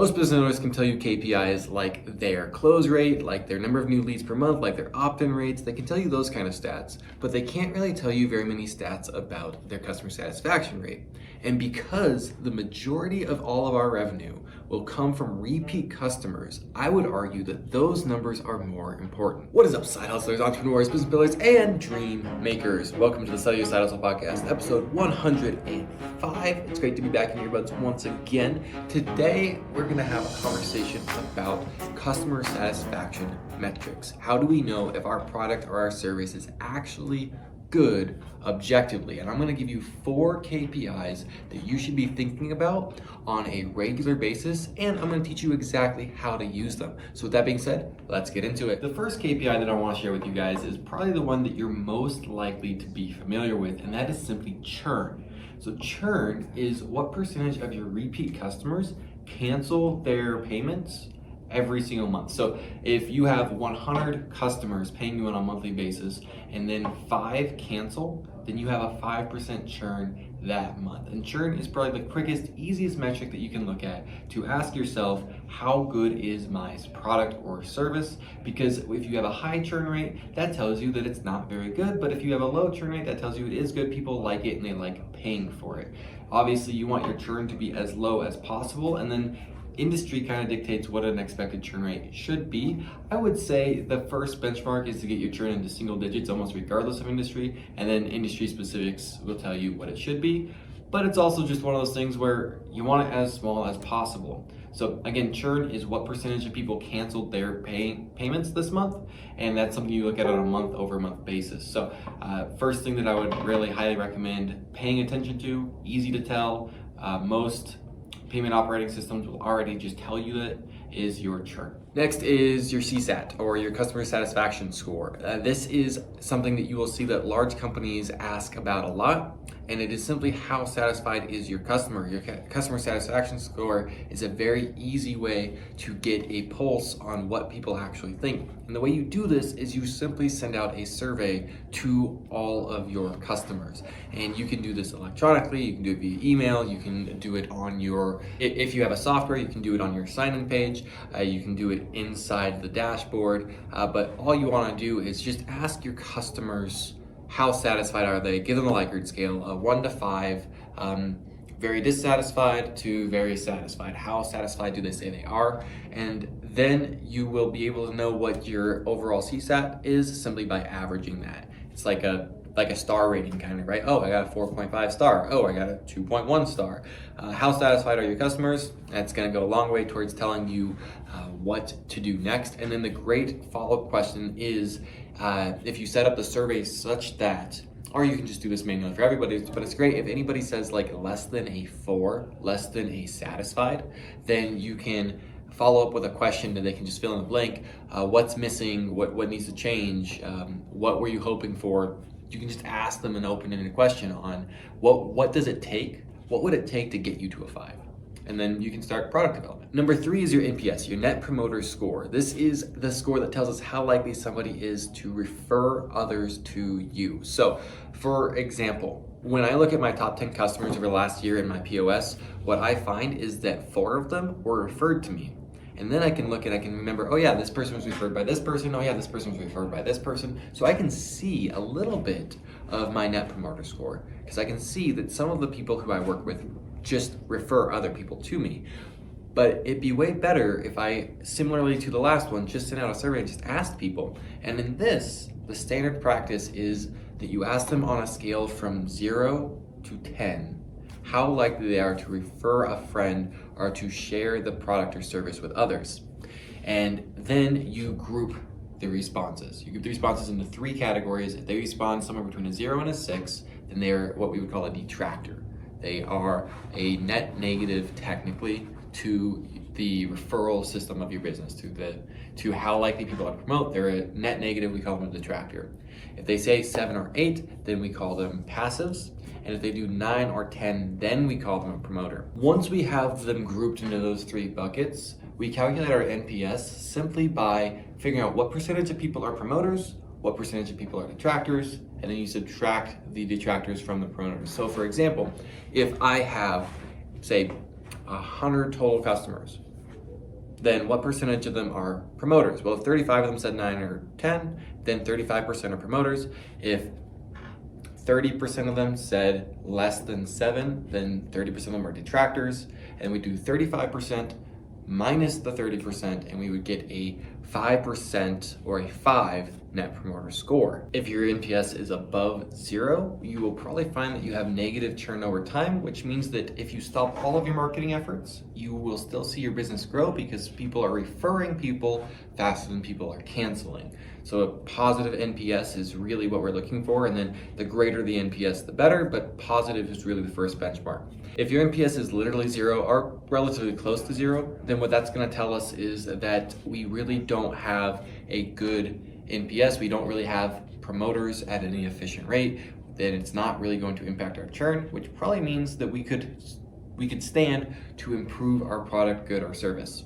Most business owners can tell you KPIs like their close rate, like their number of new leads per month, like their opt-in rates. They can tell you those kind of stats, but they can't really tell you very many stats about their customer satisfaction rate. And because the majority of all of our revenue will come from repeat customers, I would argue that those numbers are more important. What is up, side hustlers, entrepreneurs, business builders, and dream makers? Welcome to the Sell Your Side Hustle Podcast, episode 105. It's great to be back in your earbuds once again. Today, we're going to have a conversation about customer satisfaction metrics. How do we know if our product or our service is actually good objectively? And I'm going to give you 4 KPIs that you should be thinking about on a regular basis, and I'm going to teach you exactly how to use them. So with that being said, let's get into it. The first KPI that I want to share with you guys is probably the one that you're most likely to be familiar with, and that is simply churn. So churn is what percentage of your repeat customers cancel their payments every single month. So if you have 100 customers paying you on a monthly basis and then 5 cancel, then you have a 5% churn that month. And churn is probably the quickest, easiest metric that you can look at to ask yourself, how good is my product or service? Because if you have a high churn rate, that tells you that it's not very good. But if you have a low churn rate, that tells you it is good. People like it and they like paying for it. Obviously, you want your churn to be as low as possible, and then industry kind of dictates what an expected churn rate should be. I would say the first benchmark is to get your churn into single digits, almost regardless of industry, and then industry specifics will tell you what it should be. But it's also just one of those things where you want it as small as possible. So again, churn is what percentage of people canceled their payments this month, and that's something you look at on a month-over-month basis. So first thing that I would really highly recommend paying attention to, easy to tell, most payment operating systems will already just tell you that, is your churn. Next is your CSAT, or your customer satisfaction score. This is something that you will see that large companies ask about a lot, and it is simply how satisfied is your customer. Your customer satisfaction score is a very easy way to get a pulse on what people actually think. And the way you do this is you simply send out a survey to all of your customers. And you can do this electronically, you can do it via email, you can do it on your, if you have a software, you can do it on your sign-in page, you can do it inside the dashboard, but all you want to do is just ask your customers how satisfied are they. Give them a Likert scale, a 1 to 5, very dissatisfied to very satisfied. How satisfied do they say they are? And then you will be able to know what your overall CSAT is simply by averaging that. It's like a star rating kind of, right? Oh, I got a 4.5 star. Oh, I got a 2.1 star. How satisfied are your customers? That's going to go a long way towards telling you what to do next. And then the great follow-up question is, if you set up the survey such that, or you can just do this manually for everybody, but it's great if anybody says like less than a 4, less than a satisfied, then you can follow up with a question that they can just fill in the blank. What's missing? What needs to change? What were you hoping for? You can just ask them an open-ended question on what does it take? What would it take to get you to a 5? And then you can start product development. Number 3 is your NPS, your Net Promoter Score. This is the score that tells us how likely somebody is to refer others to you. So, for example, when I look at my top 10 customers over the last year in my POS, what I find is that 4 of them were referred to me. And then I can remember, oh yeah, this person was referred by this person. Oh yeah, this person was referred by this person. So I can see a little bit of my Net Promoter Score, because I can see that some of the people who I work with just refer other people to me. But it'd be way better if I, similarly to the last one, just sent out a survey and just asked people. And in this, the standard practice is that you ask them on a scale from 0 to 10, how likely they are to refer a friend or to share the product or service with others. And then you group the responses. You group the responses into 3 categories. If they respond somewhere between a 0 and a 6, then they're what we would call a detractor. They are a net negative technically to the referral system of your business, to how likely people are to promote. They're a net negative, we call them a detractor. If they say 7 or 8, then we call them passives. And if they do 9 or 10, then we call them a promoter. Once we have them grouped into those 3 buckets, we calculate our NPS simply by figuring out what percentage of people are promoters, what percentage of people are detractors, and then you subtract the detractors from the promoters. So for example, if I have, say, 100 total customers, then what percentage of them are promoters? Well, if 35 of them said 9 or 10, then 35% are promoters. If 30% of them said less than 7, then 30% of them are detractors. And we do 35% minus the 30%, and we would get a 5% or a 5 net promoter score. If your NPS is above 0, you will probably find that you have negative churn over time, which means that if you stop all of your marketing efforts, you will still see your business grow because people are referring people faster than people are canceling. So a positive NPS is really what we're looking for, and then the greater the NPS, the better, but positive is really the first benchmark. If your NPS is literally 0 or relatively close to 0, then what that's going to tell us is that we really don't have a good NPS. We don't really have promoters at any efficient rate. Then it's not really going to impact our churn, which probably means that we could stand to improve our product, good, or service.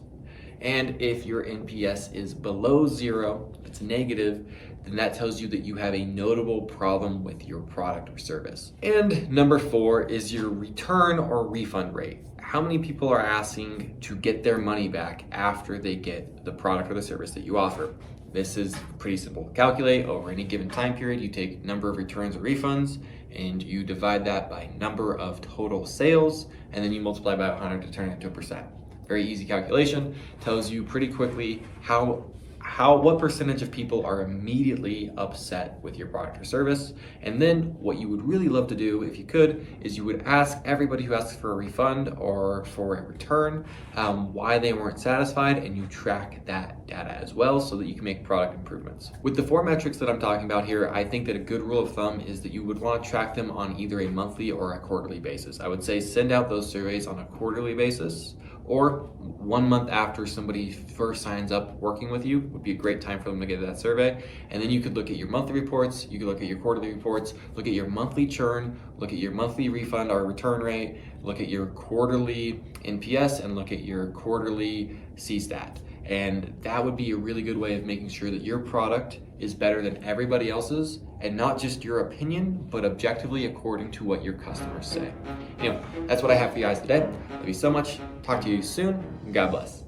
And if your NPS is below 0, it's negative, then that tells you that you have a notable problem with your product or service. And number 4 is your return or refund rate. How many people are asking to get their money back after they get the product or the service that you offer? This is pretty simple to calculate. Over any given time period, you take number of returns or refunds, and you divide that by number of total sales, and then you multiply by 100 to turn it into a percent. Very easy calculation, tells you pretty quickly what percentage of people are immediately upset with your product or service. And then what you would really love to do, if you could, is you would ask everybody who asks for a refund or for a return why they weren't satisfied, and you track that data as well so that you can make product improvements. With the 4 metrics that I'm talking about here, I think that a good rule of thumb is that you would want to track them on either a monthly or a quarterly basis. I would say send out those surveys on a quarterly basis, or 1 month after somebody first signs up working with you would be a great time for them to get that survey. And then you could look at your monthly reports, you could look at your quarterly reports, look at your monthly churn, look at your monthly refund or return rate, look at your quarterly NPS, and look at your quarterly CSAT. And that would be a really good way of making sure that your product is better than everybody else's, and not just your opinion, but objectively according to what your customers say. Anyway, that's what I have for you guys today. Thank you so much. Talk to you soon, and God bless.